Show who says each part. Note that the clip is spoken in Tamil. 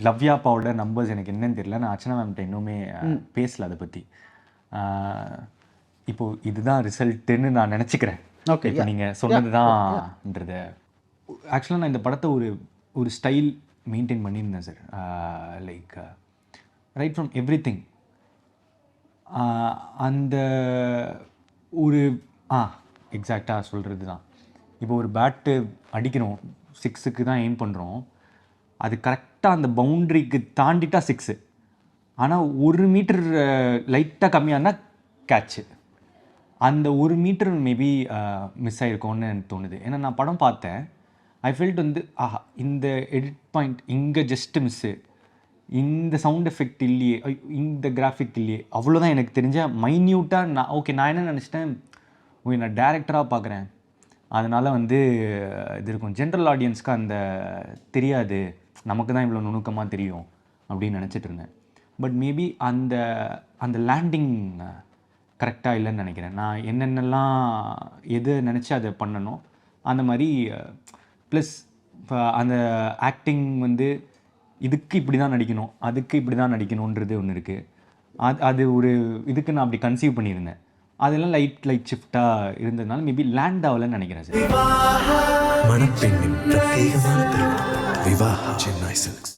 Speaker 1: லவ்யாப்பாவோட நம்பர்ஸ் எனக்கு என்னன்னு தெரியல. நான் அர்ச்சனா மேம்கிட்ட இன்னுமே பேசல அதை பற்றி. இப்போது இதுதான் ரிசல்ட்டுன்னு நான் நினச்சிக்கிறேன்.
Speaker 2: ஓகே,
Speaker 1: இப்போ நீங்கள் சொன்னது தான்ன்றத. ஆக்சுவலாக நான் இந்த படத்தை ஒரு ஸ்டைல் மெயின்டைன் பண்ணியிருந்தேன் sir. Like right from every thing. அந்த ஒரு எக்ஸாக்டாக சொல்கிறது தான். இப்போ ஒரு பேட்டு அடிக்கிறோம், 6க்கு தான் எய்ம் பண்ணுறோம். அது கரெக்டாக அந்த பவுண்ட்ரிக்கு தாண்டிட்டா 6. ஆனால் 1 மீட்டர் லைட்டாக கம்மியானா கேட்ச்சு. அந்த 1 மீட்டர் மேபி மிஸ் ஆகிருக்கோன்னு எனக்கு தோணுது. ஏன்னா நான் படம் பார்த்தேன். ஐ ஃபெல்ட் வந்து இந்த எடிட் பாயிண்ட் இங்கே ஜஸ்ட்டு மிஸ்ஸு, இந்த சவுண்ட் எஃபெக்ட் இல்லையே, இந்த கிராஃபிக் இல்லையே, அவ்வளோதான் எனக்கு தெரிஞ்ச மைன்யூட்டாக. நான் என்ன நினச்சிட்டேன், நான் டேரக்டராக பார்க்குறேன், அதனால் வந்து இது இருக்கும், ஜென்ரல் ஆடியன்ஸ்க்கு அந்த தெரியாது, நமக்கு தான் இவ்வளோ நுணுக்கமாக தெரியும் அப்படின்னு நினச்சிட்டு இருந்தேன். பட் மேபி அந்த லேண்டிங் கரெக்டாக இல்லைன்னு நினைக்கிறேன். நான் என்னென்னலாம் எது நினச்சி அதை பண்ணணும் அந்த மாதிரி. ப்ளஸ் இப்போ அந்த ஆக்டிங் வந்து இதுக்கு இப்படி தான் நடிக்கணும், அதுக்கு இப்படி தான் நடிக்கணுன்றது ஒன்று இருக்குது. அது ஒரு இதுக்கு நான் அப்படி கன்சீவ் பண்ணியிருந்தேன். அதெல்லாம் லைட் ஷிஃப்டாக இருந்ததுனால மேபி லேண்ட் ஆகலைன்னு நினைக்கிறேன் சார்.
Speaker 3: மணப்பெண்ணின் பிரத்யேகமான திருமணம் விவாஹா சென்னை சில்க்ஸ்.